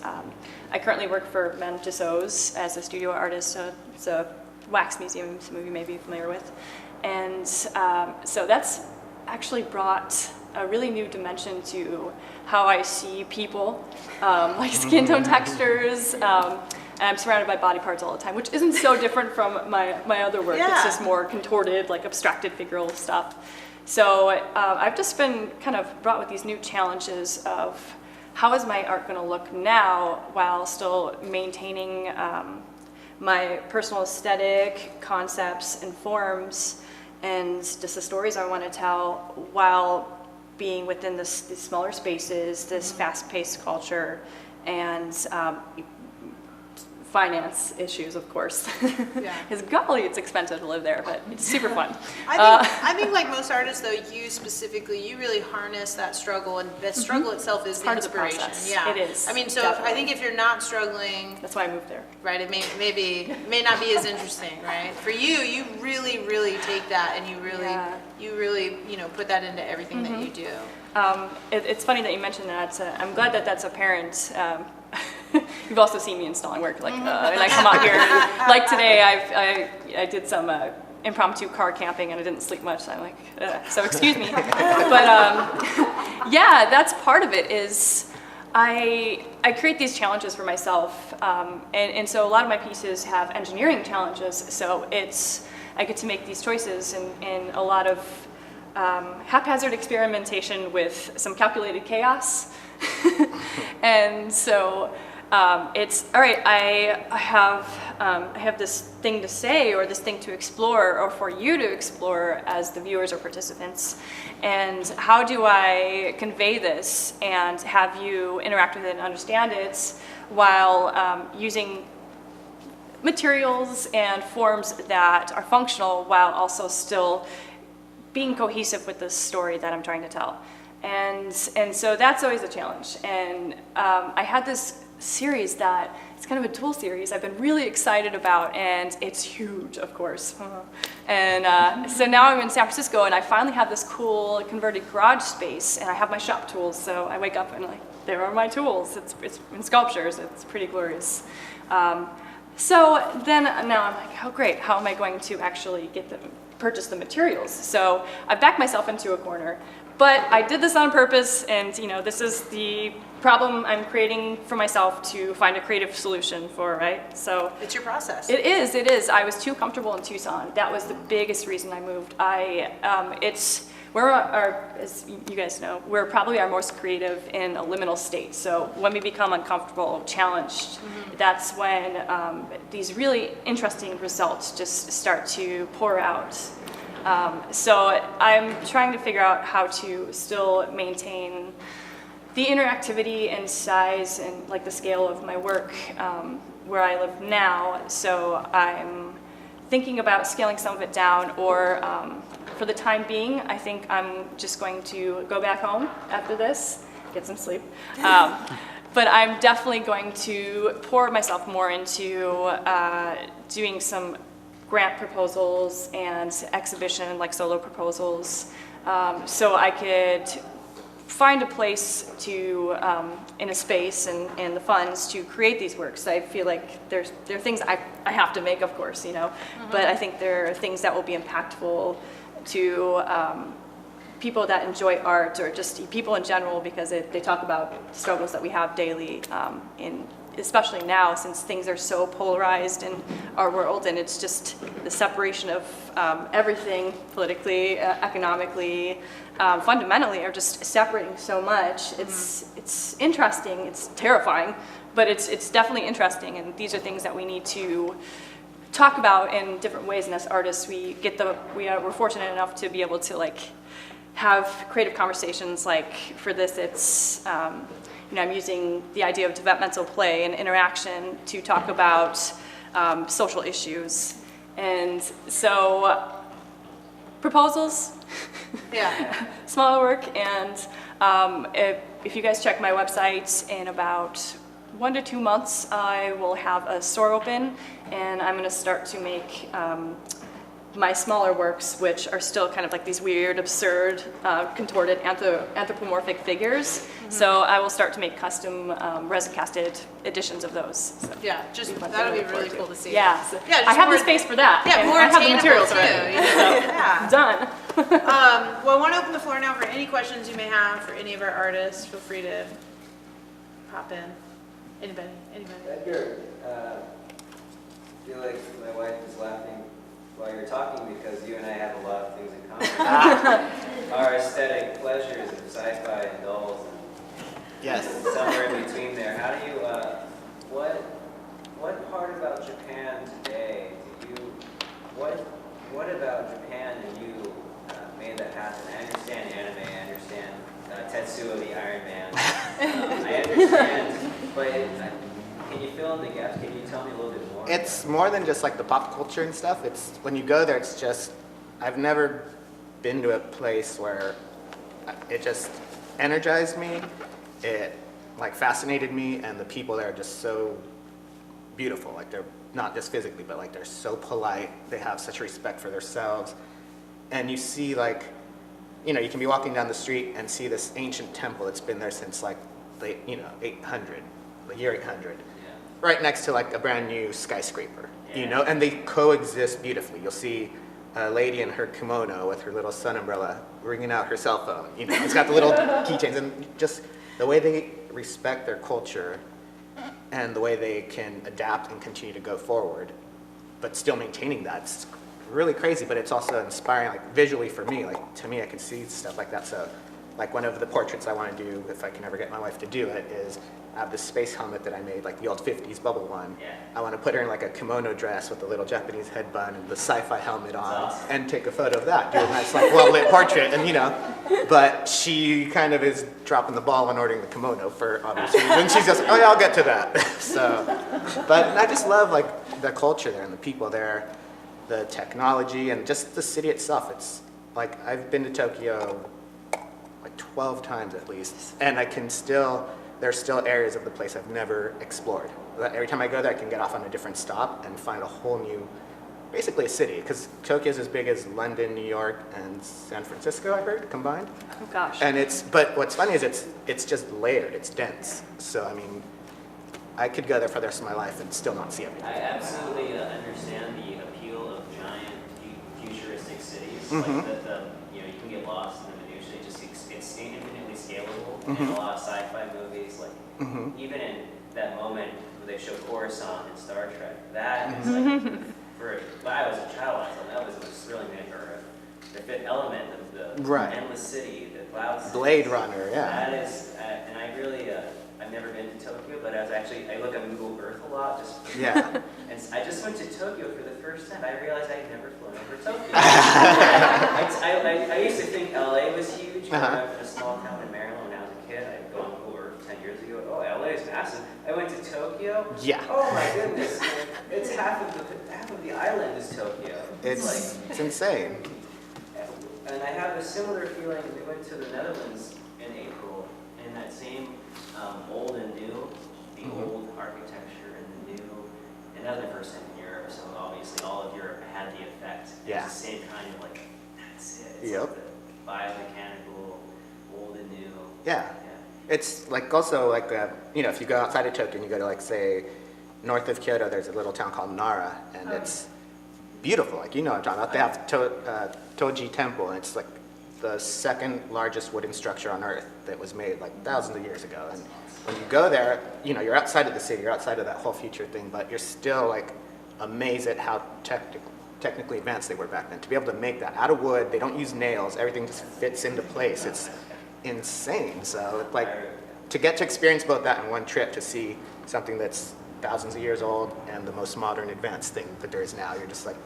I currently work for Men Tussauds as a studio artist. It's a wax museum, some of you may be familiar with. And so that's actually brought a really new dimension to how I see people, like skin tone textures. And I'm surrounded by body parts all the time, which isn't so different from my other work. It's just more contorted, like abstracted figural stuff. So I've just been kind of brought with these new challenges of how is my art going to look now while still maintaining my personal aesthetic, concepts, and forms, and just the stories I want to tell while being within these smaller spaces, this fast-paced culture, and finance issues, of course. Yeah. Because golly, it's expensive to live there, but it's super fun. I think like most artists, though, you specifically, you really harness that struggle, and the struggle itself is the Part of the inspiration. process. Yeah, It is, I mean, so definitely. I think if you're not struggling, That's why I moved there. right, it may not be as interesting, right? For you, you really take that, and you really, you know, put that into everything that you do. It's funny that you mentioned that. I'm glad that that's apparent. You've also seen me installing work, like, and I come out here, like today, I did some impromptu car camping, and I didn't sleep much, so I'm like, so excuse me. But yeah, that's part of it, is I create these challenges for myself, and so a lot of my pieces have engineering challenges, so I get to make these choices in a lot of haphazard experimentation with some calculated chaos. And so it's all right. I have this thing to say, or this thing to explore, or for you to explore as the viewers or participants. And how do I convey this and have you interact with it and understand it while using materials and forms that are functional while also still being cohesive with the story that I'm trying to tell. And so that's always a challenge. And I had this series that, it's kind of a dual series I've been really excited about, and it's huge, of course. And so now I'm in San Francisco, and I finally have this cool converted garage space, and I have my shop tools, so I wake up and like, there are my tools. It's in sculptures, it's pretty glorious. So then now I'm like, oh great, how am I going to actually purchase the materials? So I backed myself into a corner, but I did this on purpose, and you know, this is the problem I'm creating for myself to find a creative solution for, right? So It's your process. it is. I was too comfortable in Tucson. That was the biggest reason I moved. As you guys know, we're probably our most creative in a liminal state. So when we become uncomfortable, challenged, that's when these really interesting results just start to pour out. So I'm trying to figure out how to still maintain the interactivity and size and like the scale of my work where I live now. So I'm thinking about scaling some of it down, or for the time being, I think I'm just going to go back home after this, get some sleep. But I'm definitely going to pour myself more into doing some grant proposals and exhibition, like solo proposals, so I could find a place to, in a space and the funds to create these works. I feel like there are things I have to make, of course, you know, but I think there are things that will be impactful to people that enjoy art, or just people in general, because they talk about struggles that we have daily, especially now, since things are so polarized in our world, and it's just the separation of everything politically, economically, fundamentally are just separating so much. It's interesting, it's terrifying, but it's definitely interesting, and these are things that we need to talk about in different ways. And as artists, we're fortunate enough to be able to like have creative conversations. Like for this, it's you know, I'm using the idea of developmental play and interaction to talk about social issues. And so proposals, Yeah. smaller work, and if you guys check my website, in about 1 to 2 months, I will have a store open, and I'm going to start to make my smaller works, which are still kind of like these weird, absurd, contorted anthropomorphic figures. So I will start to make custom resin-casted editions editions of those. So Yeah, just that'll be really cool to see. Yeah, so Yeah, just I have more- the space for that. Yeah, and more I have the attainable materials too. already. You know? Yeah. Done. Well, I want to open the floor now for any questions you may have for any of our artists. Feel free to hop in. Anybody? Edgar, I feel like my wife is laughing while you're talking because you and I have a lot of things in common. Our aesthetic pleasures of sci-fi and dolls, Yes. and somewhere in between there. How do you, what part about Japan today what about Japan and you made that happen? I understand anime, I understand Tetsuo the Iron Man. I understand, but can you fill in the gaps? Can you tell me a little bit more? It's more than just like the pop culture and stuff. It's when you go there, it's just, I've never been to a place where it just energized me. It like fascinated me, and the people there are just so beautiful. Like they're not just physically, but like they're so polite. They have such respect for themselves. And you see like, you know, you can be walking down the street and see this ancient temple that's been there since like the, 800, the year 800. Right next to like a brand new skyscraper, you know, and they coexist beautifully. You'll see a lady in her kimono with her little sun umbrella ringing out her cell phone. You know, it's got the little keychains, and just the way they respect their culture and the way they can adapt and continue to go forward, but still maintaining that. It's really crazy, but it's also inspiring, like visually for me. Like to me, I can see stuff like that. So like one of the portraits I want to do, if I can ever get my wife to do it, is I have this space helmet that I made, like the old 50s bubble one. Yeah. I want to put her in like a kimono dress with a little Japanese headband and the sci-fi helmet on, awesome. and take a photo of that, do a nice like well-lit portrait, and you know, but she kind of is dropping the ball on ordering the kimono for obvious reasons. She's just, oh yeah, I'll get to that. So, but I just love like the culture there and the people there, the technology, and just the city itself. It's like, I've been to Tokyo like 12 times at least, and I can still, there's still areas of the place I've never explored. Every time I go there, I can get off on a different stop and find a whole new, basically a city, because Tokyo is as big as London, New York, and San Francisco, I heard, combined. Oh gosh. And but what's funny is it's just layered, it's dense. So, I mean, I could go there for the rest of my life and still not see everything. I absolutely understand the appeal of giant futuristic cities. Mhm. Like you can get lost in the minutiae. It's infinitely scalable. And a lot of sci-fi movies, like even in that moment where they show Coruscant in Star Trek, that is like, when I was a child, I thought that was the most thrilling thing, or the fifth element of the Right. endless city, the cloud city. Blade Runner, yeah. That is, and I really, I've never been to Tokyo, but I look at Google Earth a lot, Yeah. and I just went to Tokyo for the first time. I realized I had never flown over Tokyo. I used to think LA was huge. When I was in a small town in Maryland when I was a kid. I'd go on Google Earth 10 years ago. Oh, LA is massive. I went to Tokyo. Yeah. Oh my goodness. It's half of the island is Tokyo. It's insane. And I have a similar feeling. We went to the Netherlands in April, and that same old and new, the old architecture and the new, and that was my first time in Europe, so obviously all of Europe had the effect. Yeah. It's the same kind of like, that's it. It's Yep. like the biomechanical, old and new. Yeah. It's like also like, if you go outside of Tokyo and you go to like, say, north of Kyoto, there's a little town called Nara, and it's beautiful. Like, you know what I'm talking about. They have Toji Temple, and it's like the second largest wooden structure on Earth that was made like thousands of years ago. And when you go there, you're outside of the city, you're outside of that whole future thing, but you're still like amazed at how technically advanced they were back then. To be able to make that out of wood, they don't use nails, everything just fits into place. It's insane. So like to get to experience both that in one trip, to see something that's thousands of years old and the most modern advanced thing that there is now, you're just like,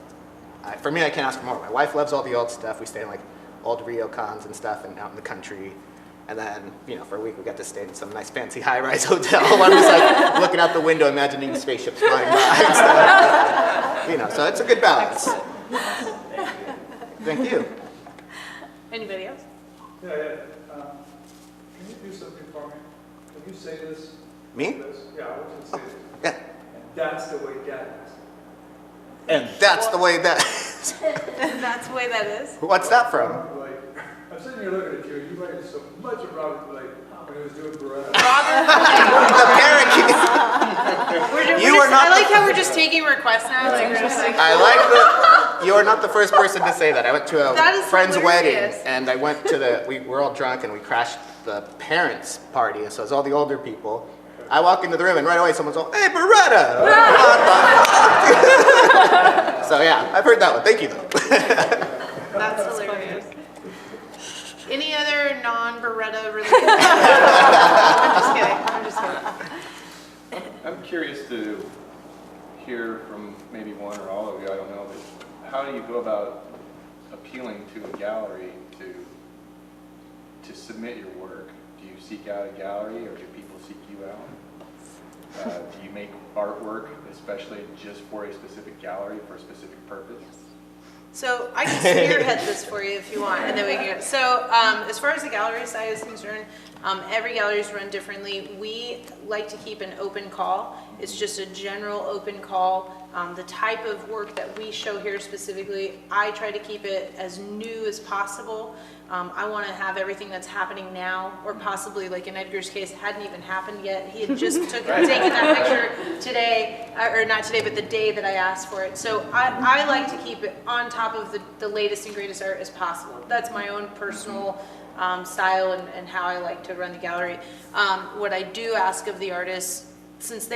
for me, I can't ask for more. My wife loves all the old stuff. We stay in like old ryokans and stuff and out in the country. And then, for a week we got to stay in some nice fancy high-rise hotel where I'm just like looking out the window imagining spaceships flying by and stuff. So it's a good balance. Thank you. Anybody else? Yeah. Can you do something for me? Can you say this? Me? This? Yeah, I want you to say this. Yeah. And that's the way Dad is. And that's the way that That's the way that is. What's that from? Like, I'm sitting here looking at you, and you write so much of Robert Blake when he was doing Beretta. The parakeet. I like how we're just taking requests now. Like, we're just like, You are not the first person to say that. I went to That a is friend's hilarious. wedding, and I went to we were all drunk, and we crashed the parents' party, and so it was all the older people. I walk into the room, and right away someone's all, "Hey, Beretta!" So yeah, I've heard that one. Thank you, though. that's hilarious. Any other non-Beretta related? I'm just kidding. I'm curious to hear from maybe one or all of you, I don't know, but how do you go about appealing to a gallery to submit your work? Do you seek out a gallery, or do people seek you out? Do you make artwork, especially just for a specific gallery, for a specific purpose? So I can spearhead this for you if you want, and then we can go. So as far as the gallery side is concerned, every gallery is run differently. We like to keep an open call. It's just a general open call. The type of work that we show here specifically, I try to keep it as new as possible. I want to have everything that's happening now, or possibly, like in Edgar's case, hadn't even happened yet. He had just taken that picture today, or not today, but the day that I asked for it. So I like to keep it on top of the latest and greatest art as possible. That's my own personal style and how I like to run the gallery. What I do ask of the artists, since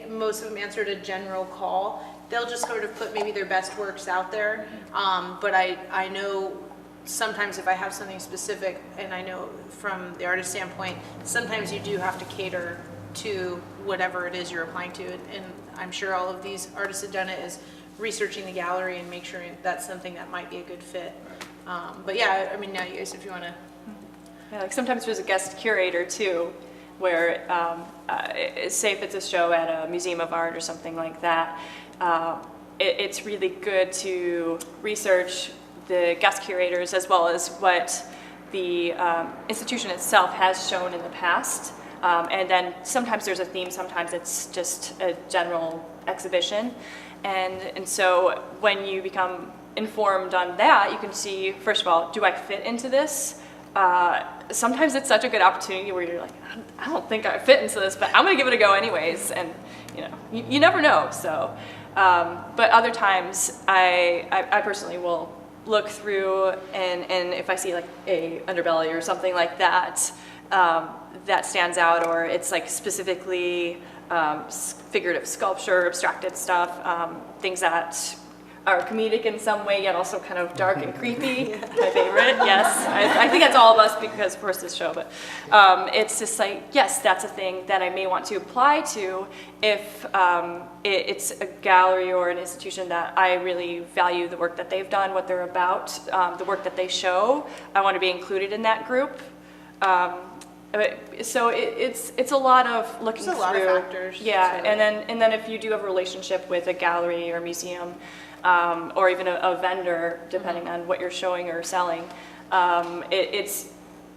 most of them answered a general call, they'll just sort of put maybe their best works out there. But I know sometimes if I have something specific, and I know from the artist standpoint, sometimes you do have to cater to whatever it is you're applying to. And I'm sure all of these artists have done it, is researching the gallery and make sure that's something that might be a good fit. But yeah, I mean, now you guys, if you want to. Yeah, like sometimes there's a guest curator too, where say if it's a show at a museum of art or something like that, it's really good to research the guest curators as well as what the institution itself has shown in the past. And then sometimes there's a theme, sometimes it's just a general exhibition. And so when you become informed on that, you can see, first of all, do I fit into this? Sometimes it's such a good opportunity where you're like, I don't think I fit into this, but I'm going to give it a go anyways. And you never know. So, but other times I personally will look through and if I see like a Underbelly or something like that, that stands out, or it's like specifically figurative sculpture, abstracted stuff, things that are comedic in some way, yet also kind of dark and creepy. My favorite, yes. I think that's all of us because, of course, this show, but it's just like, yes, that's a thing that I may want to apply to if it's a gallery or an institution that I really value the work that they've done, what they're about, the work that they show. I want to be included in that group. So it's a lot of looking through. There's a lot of factors. Yeah, so. and then if you do have a relationship with a gallery or museum, or even a vendor, depending on what you're showing or selling,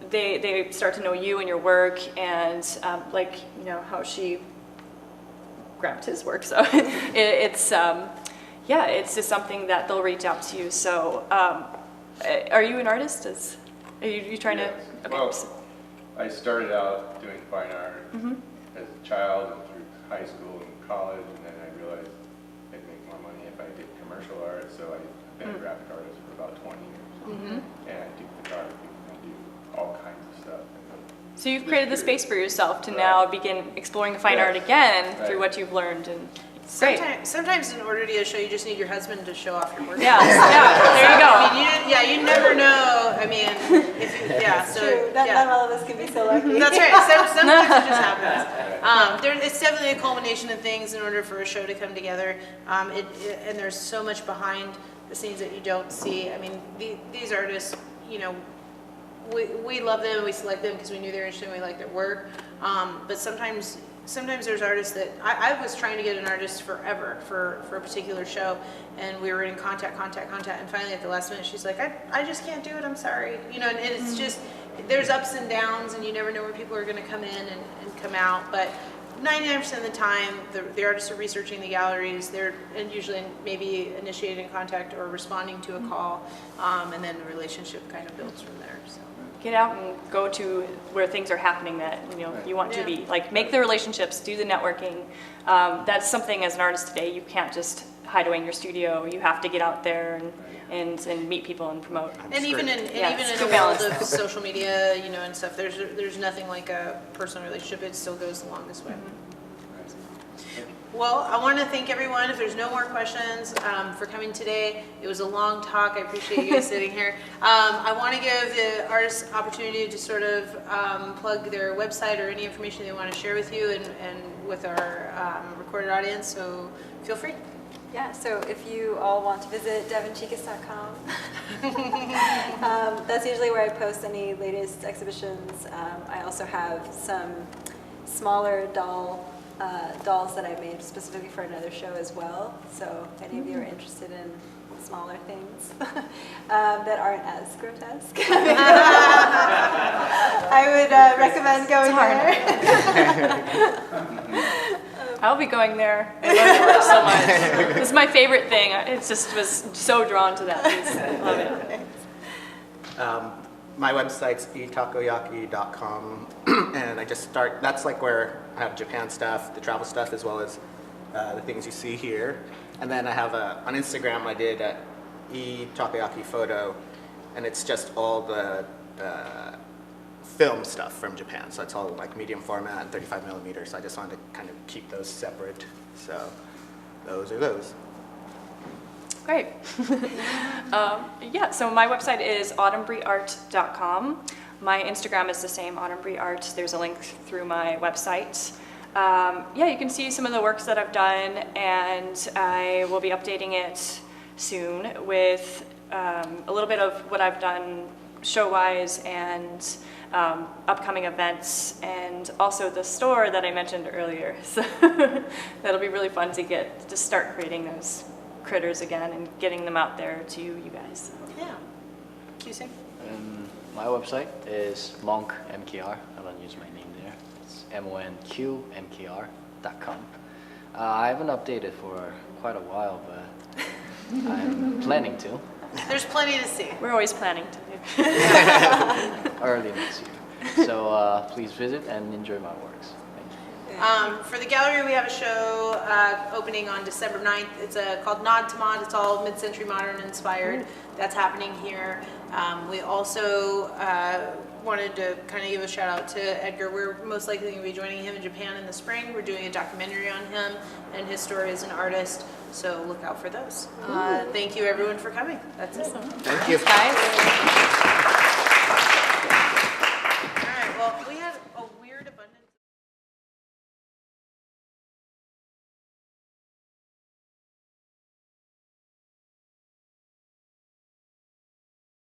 they start to know you and your work, and like how she grabbed his work. So it's just something that they'll reach out to you. So are you an artist? Are you trying to? Okay. Well, I started out doing fine art as a child and through high school and college, and then I realized I'd make more money if I did commercial art, so I've been a graphic artist for about 20 years. And I do photography, and I do all kinds of stuff. So you've created the space for yourself to now begin exploring the fine art again through what you've learned. And Sometimes in order to get a show, you just need your husband to show off your work. Yeah, there you go. I mean, you never know. I mean, so true. Not all of us can be so lucky. That's right. Sometimes it just happens. It's definitely a culmination of things in order for a show to come together. And there's so much behind the scenes that you don't see. I mean, these artists, we love them, we select them because we knew they were interesting, we like their work. But sometimes there's artists that I was trying to get an artist forever for a particular show, and we were in contact, and finally at the last minute she's like, I just can't do it, I'm sorry. And it's just, there's ups and downs, and you never know where people are going to come in and come out, but 99% of the time the artists are researching the galleries, they're usually maybe initiating contact or responding to a call, and then the relationship kind of builds from there. So. Get out and go to where things are happening that you want to be. Like, make the relationships, do the networking. That's something as an artist today, you can't just hide away in your studio. You have to get out there and meet people and promote. And even in a world of social media, and stuff, there's nothing like a personal relationship. It still goes the longest way. Well, I want to thank everyone, if there's no more questions, for coming today. It was a long talk. I appreciate you guys sitting here. I want to give the artists opportunity to sort of plug their website or any information they want to share with you and with our recorded audience, so feel free. Yeah, so if you all want to visit devinchicas.com, that's usually where I post any latest exhibitions. I also have some smaller dolls that I made specifically for another show as well. So if any of you are interested in smaller things that aren't as grotesque, I would recommend going there. I'll be going there. I love your work so much. It's my favorite thing. It just was so drawn to that piece. I love it. My website's etakoyaki.com, and I just start, that's like where I have Japan stuff, the travel stuff, as well as the things you see here. And then I have on Instagram, I did Takoyaki photo, and it's just all the film stuff from Japan. So it's all like medium format and 35 millimeters. So I just wanted to kind of keep those separate. So those are those. Great. Yeah, so my website is autumnbreeart.com. My Instagram is the same, autumnbreeart. There's a link through my website. Yeah, you can see some of the works that I've done, and I will be updating it soon with a little bit of what I've done show-wise and upcoming events, and also the store that I mentioned earlier. So that'll be really fun to start creating those critters again and getting them out there to you guys. Yeah. Kyoosang? My website is monkmkr. I don't use my name there. It's monqmkr.com. I haven't updated for quite a while, but I'm planning to. There's plenty to see. We're always planning to do. Early next year. So please visit and enjoy my works. Thank you. For the gallery, we have a show opening on December 9th. It's called Nod to Mod. It's all mid-century modern inspired. That's happening here. We also wanted to kind of give a shout out to Edgar. We're most likely going to be joining him in Japan in the spring. We're doing a documentary on him and his story as an artist. So look out for those. Thank you everyone for coming. That's it. Thank you. Guys.